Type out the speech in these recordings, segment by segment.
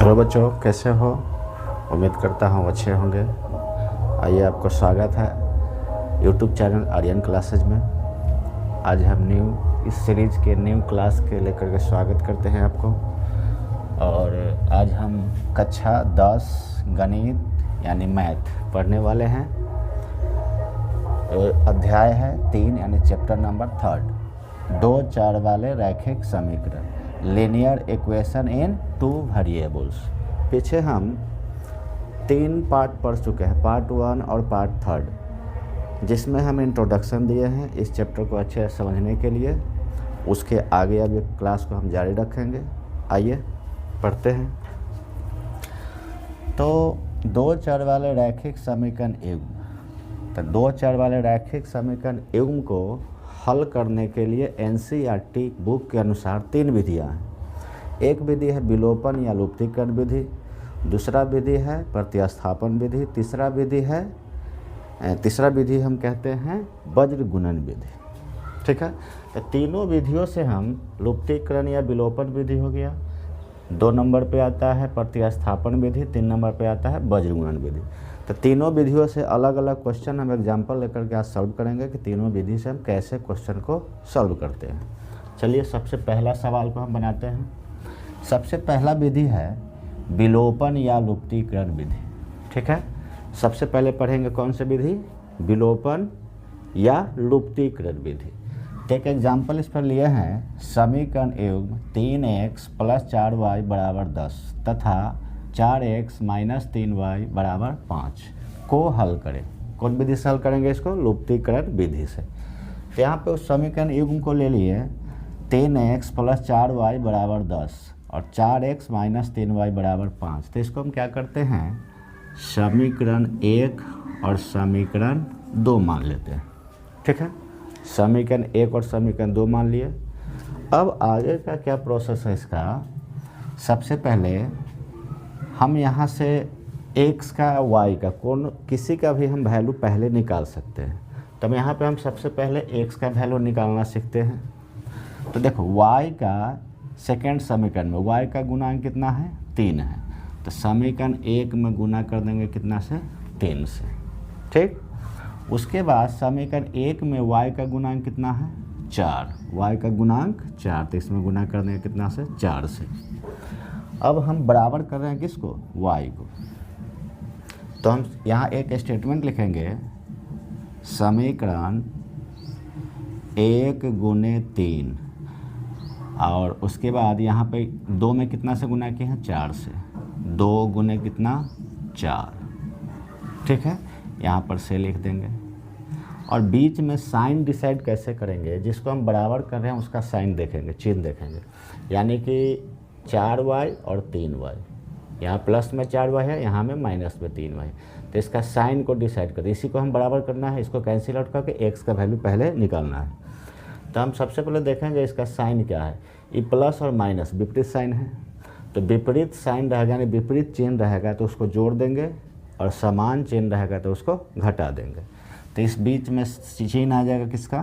Hello बच्चों, कैसे हो? उम्मीद करता हूँ अच्छे होंगे। आइए, आपका स्वागत है यूट्यूब चैनल आर्यन क्लासेज में। आज हम इस सीरीज़ के न्यू क्लास के लेकर के स्वागत करते हैं आपको। और आज हम कक्षा 10 गणित यानी मैथ पढ़ने वाले हैं। अध्याय है 3 यानी चैप्टर नंबर 3, 2 4 वाले रैखिक समीकरण, लीनियर इक्वेशन इन 2 वेरिएबल्स। पीछे हम 3 पार्ट पढ़ चुके हैं, पार्ट 1 और पार्ट 3, जिसमें हम इंट्रोडक्शन दिए हैं इस चैप्टर को अच्छे से समझने के लिए। उसके आगे अब क्लास को हम जारी रखेंगे। आइए पढ़ते हैं। तो 2 चर वाले रैखिक समीकरण युग्म, तो 2 चर वाले रैखिक समीकरण युग्म को हल करने के लिए एनसीईआरटी बुक के अनुसार 3 विधियां हैं। एक विधि है विलोपन या लुप्तीकरण विधि, दूसरा विधि है प्रतिस्थापन विधि, तीसरा विधि हम कहते हैं वज्र गुणन विधि। ठीक है, तो तीनों विधियों से हम लुप्तीकरण या विलोपन विधि हो गया, 2 नंबर पे आता है प्रतिस्थापन विधि, 3 नंबर पे आता है वज्र गुणन विधि। तो तीनों विधियों से अलग अलग क्वेश्चन हम एग्जाम्पल लेकर के आज सॉल्व करेंगे कि तीनों विधि से हम कैसे क्वेश्चन को सॉल्व करते हैं। चलिए, सबसे पहला सवाल को हम बनाते हैं। सबसे पहला विधि है विलोपन या लुप्तीकरण विधि। ठीक है, सबसे पहले पढ़ेंगे कौन सी विधि? विलोपन या लुप्तीकरण विधि। तो एक एग्जाम्पल इस पर लिए हैं, समीकरण युग्म 3x + 4y = 10 तथा 4x - 3y = 5 को हल करें। कौन विधि से हल करेंगे इसको? लुप्तीकरण विधि से। तो यहाँ पे उस समीकरण युग्म को ले लिए 3x + 4y = 10 और 4x - 3y = 5। तो इसको हम क्या करते हैं, समीकरण 1 और समीकरण 2 मान लेते हैं। ठीक है, समीकरण 1 और समीकरण 2 मान लिए। अब आगे का क्या प्रोसेस है इसका? सबसे पहले हम यहाँ से x का y का किसी का भी हम वैल्यू पहले निकाल सकते हैं। तो यहाँ पे हम सबसे पहले x का वैल्यू निकालना सीखते हैं। तो देखो, y का सेकेंड समीकरण में y का गुणांक कितना है? 3 है। तो समीकरण 1 में गुना कर देंगे कितना से? 3 से। ठीक, उसके बाद समीकरण 1 में y का गुणांक कितना है? 4। y का गुणांक 4, तो इसमें गुना कर देंगे कितना से? 4 से। अब हम बराबर कर रहे हैं किसको? y को। तो हम यहाँ एक स्टेटमेंट लिखेंगे, समीकरण 1 × 3 और उसके बाद यहाँ पे 2 में कितना से गुना किए हैं? 4 से। 2 गुने कितना? 4। ठीक है, यहाँ पर से लिख देंगे। और बीच में साइन डिसाइड कैसे करेंगे? जिसको हम बराबर कर रहे हैं उसका साइन देखेंगे, चिन्ह देखेंगे। यानी कि 4y और 3y, यहाँ प्लस में 4y है, यहाँ में माइनस में 3y। तो इसका साइन को डिसाइड करें, इसी को हम बराबर करना है। इसको कैंसिल आउट करके x का वैल्यू पहले निकालना है। तो हम सबसे पहले देखेंगे इसका साइन क्या है। ये प्लस और माइनस विपरीत साइन है, तो विपरीत साइन रहेगा यानी विपरीत चिन्ह रहेगा तो उसको जोड़ देंगे, और समान चिन्ह रहेगा तो उसको घटा देंगे। तो इस बीच में चिन्ह आ जाएगा किसका?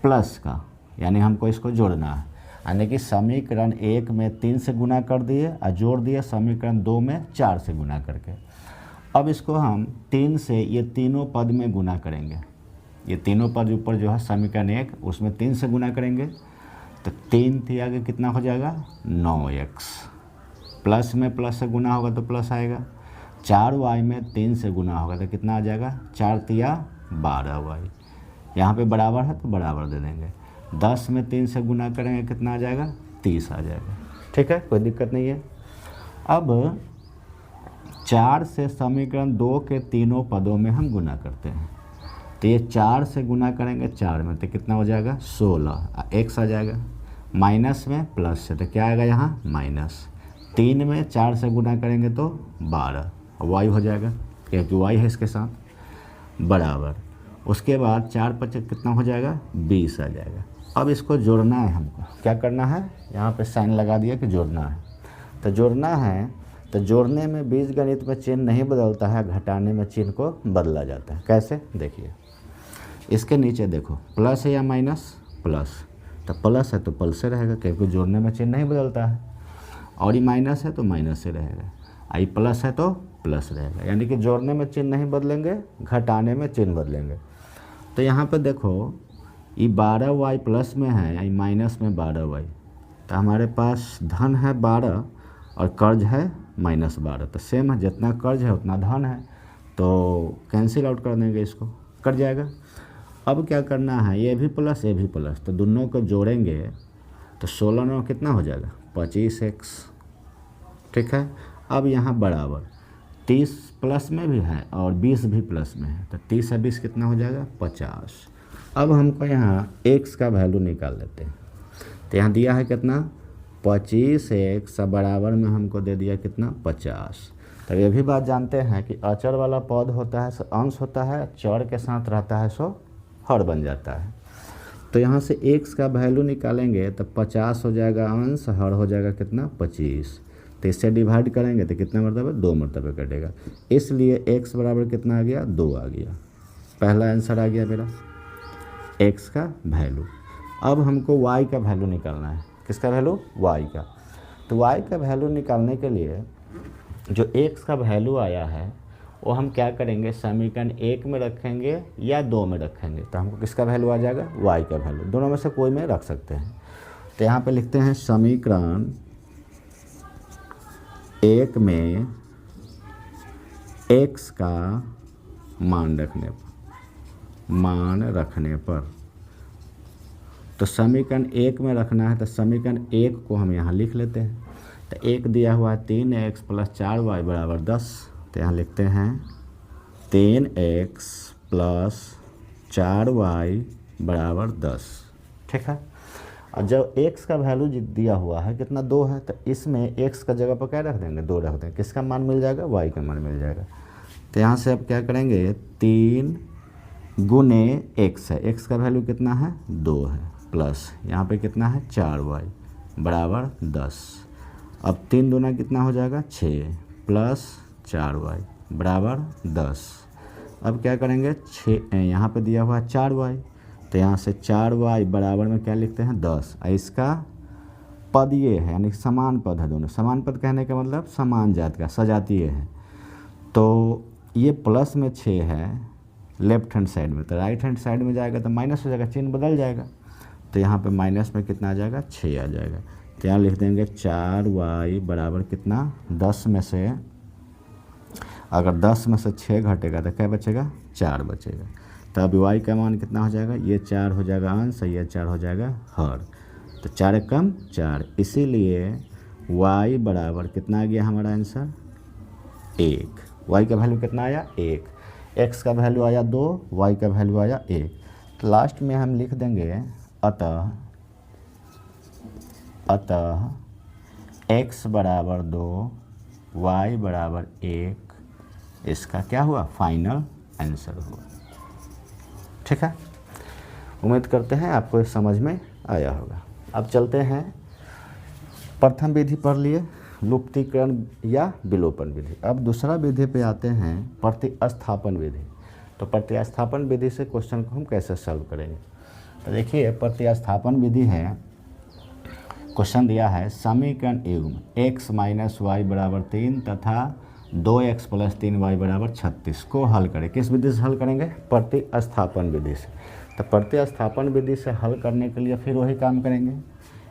प्लस का, यानी हमको इसको जोड़ना है। यानी कि समीकरण 1 में 3 से गुना कर दिए और जोड़ दिए समीकरण 2 में 4 से गुना करके। अब इसको हम 3 से ये तीनों पद में गुना करेंगे। ये तीनों पद ऊपर जो है समीकरण 1, उसमें 3 से गुना करेंगे। तो 3 थी आगे कितना हो जाएगा? 9x। प्लस में प्लस से गुना होगा तो प्लस आएगा। 4y में 3 से गुना होगा तो कितना आ जाएगा? 4 तिया 12y। यहाँ पे बराबर है तो बराबर दे देंगे। 10 में 3 से गुना करेंगे कितना आ जाएगा? 30 आ जाएगा। ठीक है, कोई दिक्कत नहीं है। अब 4 से समीकरण 2 के तीनों पदों में हम गुना करते हैं। तो ये 4 से गुना करेंगे 4 में तो कितना हो जाएगा? 16। x आ जाएगा। माइनस में प्लस से तो क्या आएगा यहाँ? माइनस। 3 में 4 से गुना करेंगे तो 12, y हो जाएगा क्योंकि y है इसके साथ, बराबर। उसके बाद 4 × 5 कितना हो जाएगा? 20 आ जाएगा। अब इसको जोड़ना है हमको। क्या करना है? यहाँ पे साइन लगा दिया कि जोड़ना है। तो जोड़ना है, तो जोड़ने में बीजगणित में चिन्ह नहीं बदलता है, घटाने में चिन्ह को बदला जाता है। कैसे? देखिए, इसके नीचे देखो, प्लस है या माइनस? प्लस। तो प्लस है तो प्लस से रहेगा क्योंकि जोड़ने में चिन्ह नहीं बदलता है। और ये माइनस है तो माइनस से रहेगा, आई प्लस है तो प्लस रहेगा, यानी कि जोड़ने में चिन्ह नहीं बदलेंगे, घटाने में चिन्ह बदलेंगे। तो यहाँ पे देखो ये 12y प्लस में है, आई माइनस में 12y, तो हमारे पास धन है 12 और कर्ज है -12, तो सेम है, जितना कर्ज है उतना धन है, तो कैंसिल आउट कर देंगे, इसको कट जाएगा। अब क्या करना है, ये भी प्लस ये भी प्लस, तो दोनों को जोड़ेंगे तो 16 9 कितना हो जाएगा 25x, ठीक है। अब यहाँ बराबर 30 प्लस में भी है और 20 भी प्लस में है, तो 30 और 20 कितना हो जाएगा 50। अब हमको यहाँ x का वैल्यू निकाल लेते हैं, तो यहाँ दिया है कितना 25x, बराबर में हमको दे दिया कितना 50। तो ये भी बात जानते हैं कि अचर वाला पद होता है सो अंश होता है, चर के साथ रहता है सो हर बन जाता है। तो यहाँ से x का वैल्यू निकालेंगे तो 50 हो जाएगा अंश, हर हो जाएगा कितना 25, तो इससे डिवाइड करेंगे तो कितना मरतबा 2 मरतबे कटेगा, इसलिए x बराबर कितना आ गया 2 आ गया। पहला आंसर आ गया मेरा x का वैल्यू। अब हमको y का वैल्यू निकालना है, किसका वैल्यू y का। तो y का वैल्यू निकालने के लिए जो x का वैल्यू आया है वो हम क्या करेंगे, समीकरण 1 में रखेंगे या 2 में रखेंगे, तो हमको किसका वैल्यू आ जाएगा y का वैल्यू, दोनों में से कोई में रख सकते हैं। तो यहाँ पे लिखते हैं समीकरण 1 में x का मान रखने पर, तो समीकरण 1 में रखना है, तो समीकरण 1 को हम यहाँ लिख लेते हैं। तो 1 दिया हुआ है 3x प्लस 4y बराबर 10, तो यहाँ लिखते हैं 3x प्लस 4y बराबर 10, ठीक है। और जब x का वैल्यू दिया हुआ है कितना 2 है, तो इसमें x का जगह पर क्या रख देंगे 2 रख देंगे, किसका मान मिल जाएगा y का मान मिल जाएगा। तो यहाँ से अब क्या करेंगे 3 गुने x है, x का वैल्यू कितना है 2 है, प्लस यहाँ पे कितना है 4y बराबर 10। अब 3 दूना कितना हो जाएगा 6 प्लस 4y बराबर 10। अब क्या करेंगे 6, यहाँ पे दिया हुआ है 4y, तो यहाँ से 4y बराबर में क्या लिखते हैं 10, इसका पद ये है, यानी समान पद है, दोनों समान पद कहने का मतलब समान जात का सजातीय है। तो ये प्लस में 6 है लेफ्ट हैंड साइड में, तो राइट हैंड साइड में जाएगा तो माइनस हो जाएगा, चिन्ह बदल जाएगा, तो यहाँ पे माइनस में कितना आ जाएगा 6 आ जाएगा। तो यहाँ लिख देंगे 4y बराबर कितना 10 में से, अगर 10 में से 6 घटेगा तो क्या बचेगा 4 बचेगा। तो अब y का मान कितना हो जाएगा, ये 4 हो जाएगा अंश, ये 4 हो जाएगा हर, तो 4 कम 4, इसीलिए y बराबर कितना आ गया हमारा आंसर 1। y का वैल्यू कितना आया 1, x का वैल्यू आया 2, y का वैल्यू आया 1। तो लास्ट में हम लिख देंगे अतः x बराबर 2, y बराबर 1, इसका क्या हुआ फाइनल आंसर हुआ, ठीक है। उम्मीद करते हैं आपको समझ में आया होगा। अब चलते हैं प्रथम विधि पढ़ लिए, लुप्तीकरण या विलोपन विधि। अब दूसरा विधि पे आते हैं प्रतिस्थापन विधि। तो प्रतिस्थापन विधि से क्वेश्चन को हम कैसे सॉल्व करेंगे, तो देखिए प्रतिस्थापन विधि है, क्वेश्चन दिया है समीकरण युग्म x माइनस वाई बराबर 3 तथा 2x प्लस 3y बराबर 36 को हल करें। किस विधि से हल करेंगे, प्रतिस्थापन विधि से। तो प्रतिस्थापन विधि से हल करने के लिए फिर वही काम करेंगे,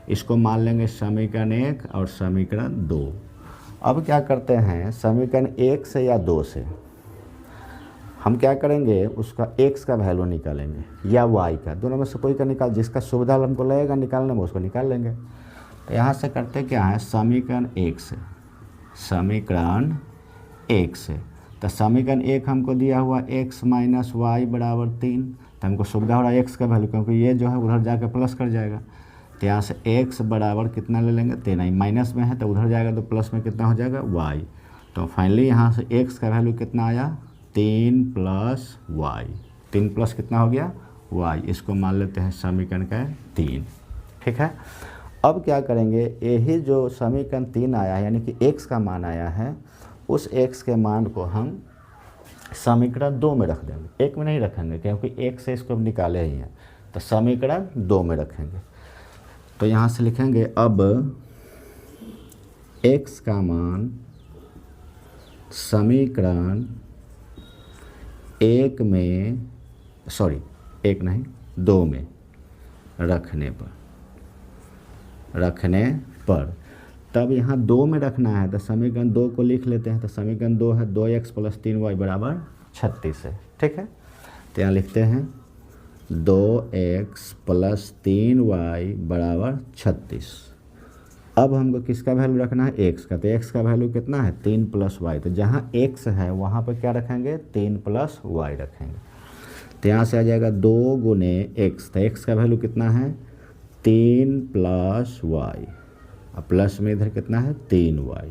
इसको मान लेंगे समीकरण 1 और समीकरण 2। अब क्या करते हैं, समीकरण 1 से या 2 से हम क्या करेंगे, उसका x का वैल्यू निकालेंगे या y का, दोनों में से कोई का निकाल, जिसका सुविधा हमको लगेगा निकालने में उसको निकाल लेंगे। तो यहाँ से करते क्या है, समीकरण 1 से, समीकरण 1 से, तो समीकरण 1 हमको दिया हुआ x माइनस वाई बराबर 3, तो हमको सुविधा हो रहा है x का वैल्यू, क्योंकि ये जो है उधर जाकर प्लस कर जाएगा। तो यहाँ से x बराबर कितना ले लेंगे 3, माइनस में है तो उधर जाएगा तो प्लस में कितना हो जाएगा y। तो फाइनली यहाँ से x का वैल्यू कितना आया 3 प्लस y, 3 प्लस कितना हो गया y, इसको मान लेते हैं समीकरण का 3, ठीक है। अब क्या करेंगे, यही जो समीकरण 3 आया है यानी कि x का मान आया है, उस x के मान को हम समीकरण 2 में रख देंगे, 1 में नहीं रखेंगे क्योंकि 1 से इसको निकाले ही हैं, तो समीकरण 2 में रखेंगे। तो यहाँ से लिखेंगे अब x का मान समीकरण दो में रखने पर तब यहाँ 2 में रखना है तो समीकरण 2 को लिख लेते हैं। तो समीकरण 2 है 2x + 3y बराबर 36 है। ठीक है, तो यहाँ लिखते हैं 2x + 3y बराबर 36। अब हमको किसका वैल्यू रखना है? x का। तो x का वैल्यू कितना है? 3 + y। तो जहाँ x है वहाँ पर क्या रखेंगे? 3 + y रखेंगे। तो यहाँ से आ जाएगा 2 × x। तो x का वैल्यू कितना है? 3 + y। अब प्लस में इधर कितना है? 3y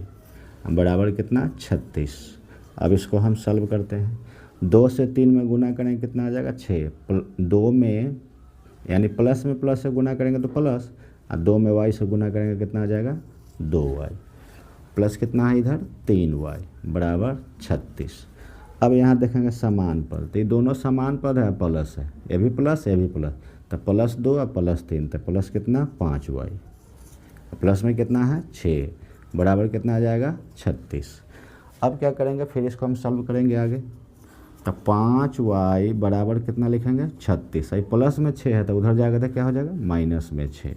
बराबर कितना? 36। अब इसको हम सॉल्व करते हैं। 2 से 3 में गुना करेंगे कितना आ जाएगा? 6। 2 में यानी प्लस में प्लस से गुना करेंगे तो प्लस, और 2 में y से गुना करेंगे कितना आ जाएगा? 2y प्लस कितना है इधर? 3y बराबर 36। अब यहाँ देखेंगे समान पद, तो ये दोनों समान पद है, प्लस है, ये भी प्लस ये भी प्लस। तो +2 और +3, तो प्लस कितना? 5y प्लस में कितना है? 6 बराबर कितना आ जाएगा? 36। अब क्या करेंगे? फिर इसको हम सॉल्व करेंगे आगे। तो 5y बराबर कितना लिखेंगे? 36। ये प्लस में 6 है तो उधर जाएगा तो क्या हो जाएगा? माइनस में 6।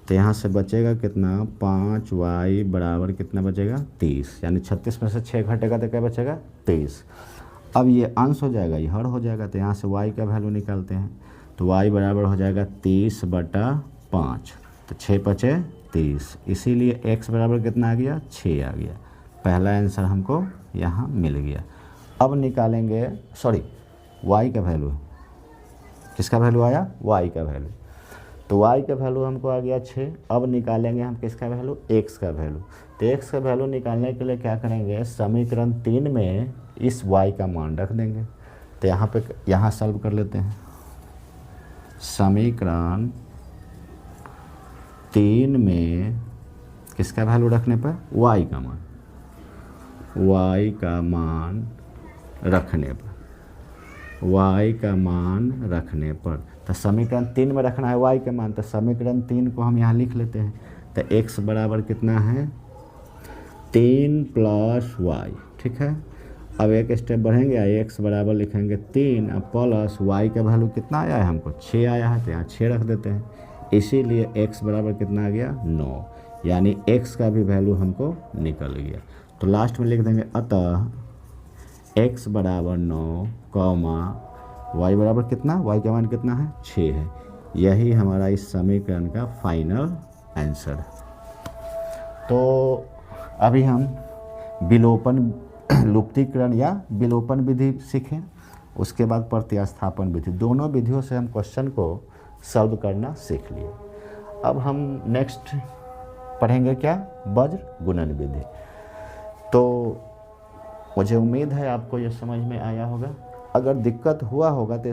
तो यहाँ से बचेगा कितना? 5y बराबर कितना बचेगा? 30। यानी 36 में से 6 घटेगा तो क्या बचेगा? 30। अब ये अंश हो जाएगा, ये हर हो जाएगा। तो यहाँ से y का वैल्यू निकालते हैं। तो y बराबर हो जाएगा 30/5। तो 6 × 5 = 30। इसीलिए x बराबर कितना आ गया? 6 आ गया। पहला आंसर हमको यहाँ मिल गया। अब निकालेंगे y का वैल्यू। किसका वैल्यू आया? y का वैल्यू। तो y का वैल्यू हमको आ गया 6। अब निकालेंगे हम किसका वैल्यू? x का वैल्यू। तो x का वैल्यू निकालने के लिए क्या करेंगे? समीकरण 3 में इस y का मान रख देंगे। तो यहाँ सॉल्व कर लेते हैं। समीकरण 3 में किसका वैल्यू रखने पर? y का मान रखने पर तो समीकरण 3 में रखना है y का मान। तो समीकरण 3 को हम यहाँ लिख लेते हैं। तो x बराबर कितना है? 3 + y। ठीक है, अब एक स्टेप बढ़ेंगे, x बराबर लिखेंगे 3 और प्लस y का वैल्यू कितना आया है? हमको 6 आया है, तो यहाँ 6 रख देते हैं। इसीलिए x बराबर कितना आ गया? 9। यानी x का भी वैल्यू हमको निकल गया। तो लास्ट में लिख देंगे अतः x बराबर 9, y बराबर कितना? y का मान कितना है? 6 है। यही हमारा इस समीकरण का फाइनल आंसर है। तो अभी हम लुप्तीकरण या विलोपन विधि सीखें, उसके बाद प्रतिस्थापन विधि। दोनों विधियों से हम क्वेश्चन को सॉल्व करना सीख लिए। अब हम नेक्स्ट पढ़ेंगे क्या? वज्र गुणन विधि। तो मुझे उम्मीद है आपको ये समझ में आया होगा। अगर दिक्कत हुआ होगा तो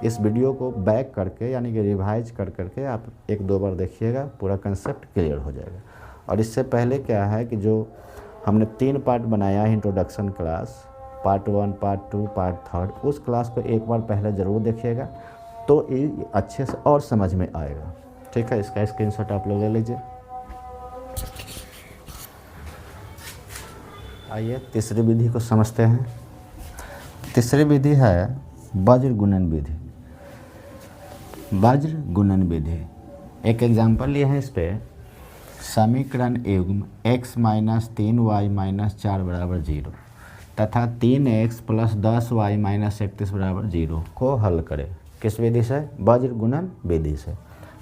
इस वीडियो को बैक करके यानी कि रिवाइज करके आप 1-2 बार देखिएगा, पूरा कंसेप्ट क्लियर हो जाएगा। और इससे पहले क्या है कि जो हमने 3 पार्ट बनाया है introduction class, part 1, part 2, part 3, उस क्लास को एक बार पहले ज़रूर देखिएगा तो ये अच्छे से और समझ में आएगा। ठीक है, इसका स्क्रीनशॉट आप लोग ले लीजिए। आइए तीसरी विधि को समझते हैं। तीसरी विधि है वज्र गुणन विधि। वज्र गुणन विधि, एक एग्जाम्पल लिए हैं इस पे। समीकरण युग्म x - 3y - 4 बराबर 0 तथा 3x + 10y - 31 बराबर 0 को हल करें। किस विधि से? वज्र गुणन विधि से।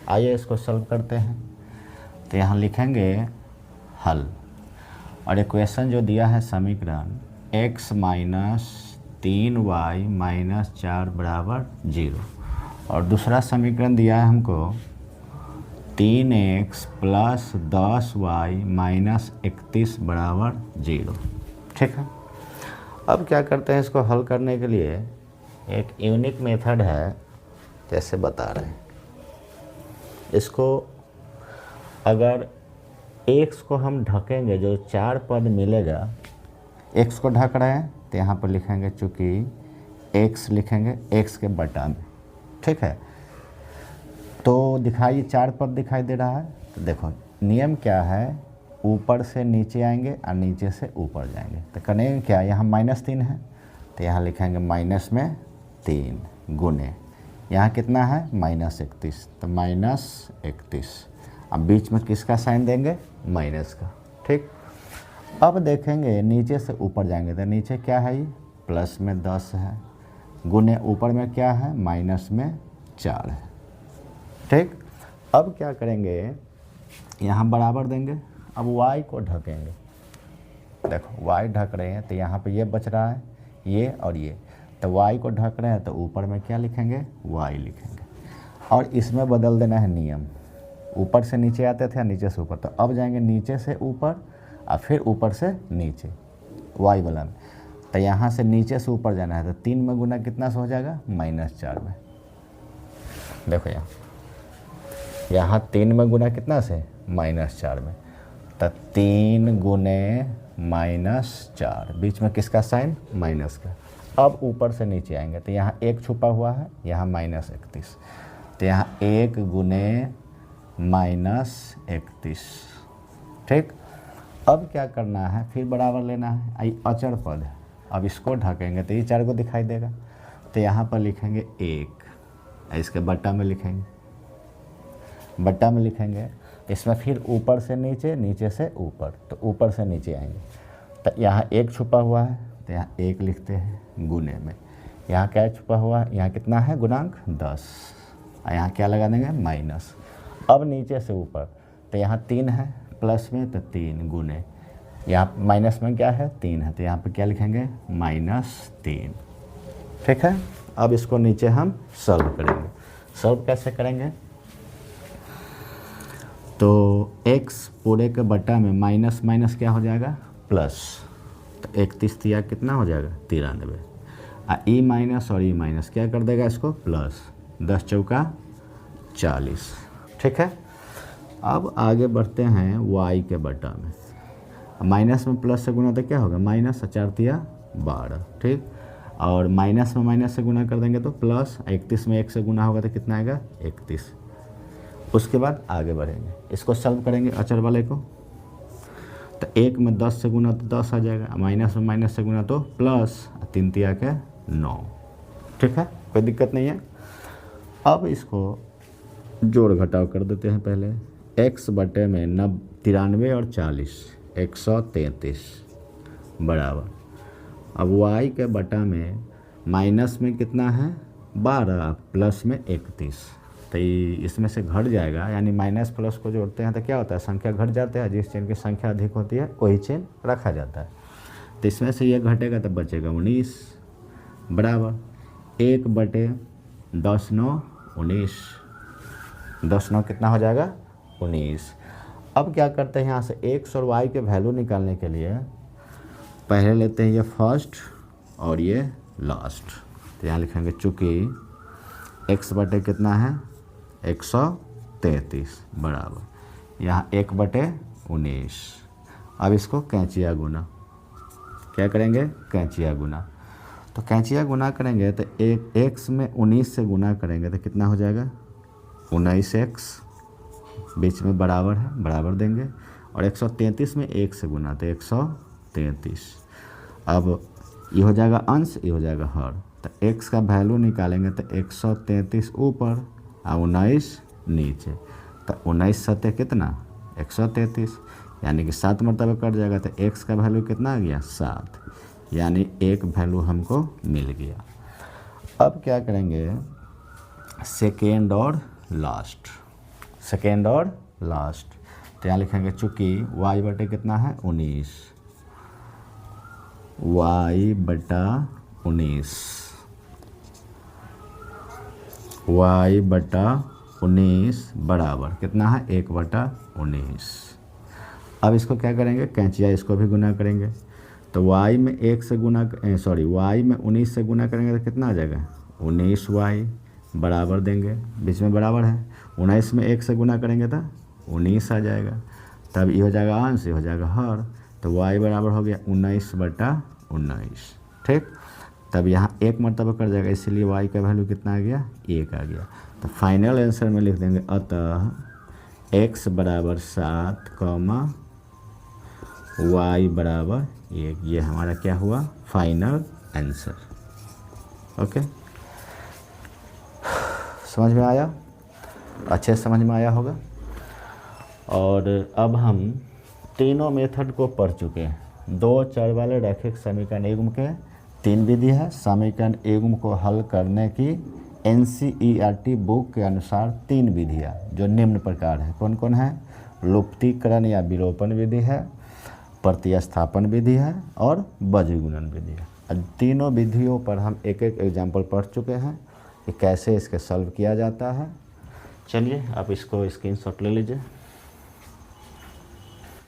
आइए इसको सॉल्व करते हैं। तो यहाँ लिखेंगे हल, और इक्वेशन जो दिया है समीकरण x - 3y - 4 बराबर 0, और दूसरा समीकरण दिया है हमको 3x + 10y - 31 बराबर 0। ठीक है, अब क्या करते हैं? इसको हल करने के लिए एक यूनिक मेथड है, जैसे बता रहे हैं। इसको अगर x को हम ढकेंगे, जो 4 पद मिलेगा, x को ढक रहे हैं तो यहाँ पर लिखेंगे, चूँकि x लिखेंगे x के बटा में। ठीक है, तो दिखाइए 4 पद दिखाई दे रहा है। तो देखो नियम क्या है, ऊपर से नीचे आएंगे और नीचे से ऊपर जाएंगे। तो करेंगे क्या, यहाँ -3 है तो यहाँ लिखेंगे -3 गुने यहाँ कितना है -31, तो -31। अब बीच में किसका साइन देंगे, माइनस का। ठीक, अब देखेंगे नीचे से ऊपर जाएंगे तो नीचे क्या है, ये प्लस में 10 है गुने ऊपर में क्या है माइनस में 4 है। ठीक, अब क्या करेंगे, यहाँ बराबर देंगे। अब y को ढकेंगे, देखो y ढक रहे हैं तो यहाँ पे ये बच रहा है ये और ये, तो y को ढक रहे हैं तो ऊपर में क्या लिखेंगे, y लिखेंगे। और इसमें बदल देना है नियम, ऊपर से नीचे आते थे नीचे से ऊपर, तो अब जाएंगे नीचे से ऊपर और फिर ऊपर से नीचे y वाला में। तो यहाँ से नीचे से ऊपर जाना है तो 3 में गुना कितना से हो जाएगा -4 में। देखो यहाँ 3 में गुना कितना से -4 में, तो 3 गुने -4, बीच में किसका साइन माइनस का। अब ऊपर से नीचे आएंगे तो यहाँ 1 छुपा हुआ है, यहाँ -31, तो यहाँ 1 गुने -31। ठीक, अब क्या करना है, फिर बराबर लेना है, आई अचर पद है, अब इसको ढकेंगे तो ये 4 को दिखाई देगा, तो यहाँ पर लिखेंगे 1, इसके बट्टा में लिखेंगे, बट्टा में लिखेंगे। इसमें फिर ऊपर से नीचे नीचे से ऊपर, तो ऊपर से नीचे आएंगे तो यहाँ 1 छुपा हुआ है तो यहाँ 1 लिखते हैं गुने में, यहाँ क्या छुपा हुआ है, यहाँ कितना है गुणांक 10, और यहाँ क्या लगा देंगे माइनस। अब नीचे से ऊपर तो यहाँ 3 है प्लस में तो 3 गुने, यहाँ माइनस में क्या है 3 है तो यहाँ पे क्या लिखेंगे -3। ठीक है, अब इसको नीचे हम सॉल्व करेंगे। सॉल्व कैसे करेंगे, तो x पूरे के बट्टा में माइनस माइनस क्या हो जाएगा प्लस, तो 31 दिया कितना हो जाएगा 93, और ई माइनस और ई माइनस क्या कर देगा इसको प्लस, 10 चौका 40। ठीक है, अब आगे बढ़ते हैं y के बट्टा में, माइनस में प्लस से गुना तो क्या होगा -4×12। ठीक, और माइनस में माइनस से गुना कर देंगे तो प्लस, 31 में 1 से गुना होगा तो कितना आएगा 31। उसके बाद आगे बढ़ेंगे, इसको सॉल्व करेंगे अचर वाले को, तो 1 में 10 से गुना तो 10 आ जाएगा, माइनस में माइनस से गुना तो प्लस, 3 तिया के 9। ठीक है, कोई दिक्कत नहीं है। अब इसको जोड़ घटाव कर देते हैं पहले, x बटे में 93 और 40 133 बराबर, अब y के बटा में माइनस में कितना है 12 प्लस में 31, तो इसमें से घट जाएगा, यानी माइनस प्लस को जोड़ते हैं तो क्या होता है संख्या घट जाता है, जिस चेन की संख्या अधिक होती है वही चेन रखा जाता है। तो इसमें से ये घटेगा तो बचेगा 19 बराबर 1 बटे 10 9 19, 10 9 कितना हो जाएगा 19। अब क्या करते हैं, यहाँ से x और y के वैल्यू निकालने के लिए पहले लेते हैं ये फर्स्ट और ये लास्ट, तो यहाँ लिखेंगे चूँकि x बटे कितना है 133 बराबर यहाँ 1 बटे 19। अब इसको कैंचिया गुना, क्या करेंगे कैंचिया गुना, तो कैंचिया गुना करेंगे तो एक x में 19 से गुना करेंगे तो कितना हो जाएगा 19x, बीच में बराबर है बराबर देंगे, और 133 में 1 से गुना तो 133। अब ये हो जाएगा अंश, ये हो जाएगा हर, तो x का वैल्यू निकालेंगे तो 133 ऊपर और 19 नीचे, तो 19 सत्य कितना 133, यानी कि 7 मरतबा कट जाएगा, तो x का वैल्यू कितना आ गया 7, यानी एक वैल्यू हमको मिल गया। अब क्या करेंगे सेकेंड और लास्ट, सेकेंड और लास्ट, तो यहाँ लिखेंगे चूँकि y बटे कितना है 19, y बटा 19, y बटा 19 बराबर कितना है 1 बटा 19। अब इसको क्या करेंगे कैंचिया, इसको भी गुना करेंगे, तो y में 1 से गुना y में 19 से गुना करेंगे तो कितना आ जाएगा 19y बराबर देंगे, बीच में बराबर है, 19 में 1 से गुना करेंगे तो 19 आ जाएगा, तब ये हो जाएगा अंश, ये हो जाएगा हर, तो y बराबर हो गया 19 बटा 19। ठीक, तब यहाँ 1 मरतबा कर जाएगा, इसलिए y का वैल्यू कितना आ गया 1 आ गया। तो फाइनल आंसर में लिख देंगे अतः x बराबर 7, y बराबर 1। ये हमारा क्या हुआ, फाइनल आंसर। ओके, समझ में आया, अच्छे से समझ में आया होगा। और अब हम तीनों मेथड को पढ़ चुके हैं। 2 चर वाले रैखिक समीकरण युग्म के 3 विधि है। समीकरण युग्म को हल करने की NCERT बुक के अनुसार 3 विधियाँ जो निम्न प्रकार है। कौन कौन है, लुप्तीकरण या विलोपन विधि है, प्रतिस्थापन विधि है और बज्रगुणन विधि है। तीनों विधियों पर हम एक एक एग्जाम्पल पढ़ चुके हैं कि कैसे इसके सॉल्व किया जाता है। चलिए आप इसको स्क्रीनशॉट ले लीजिए।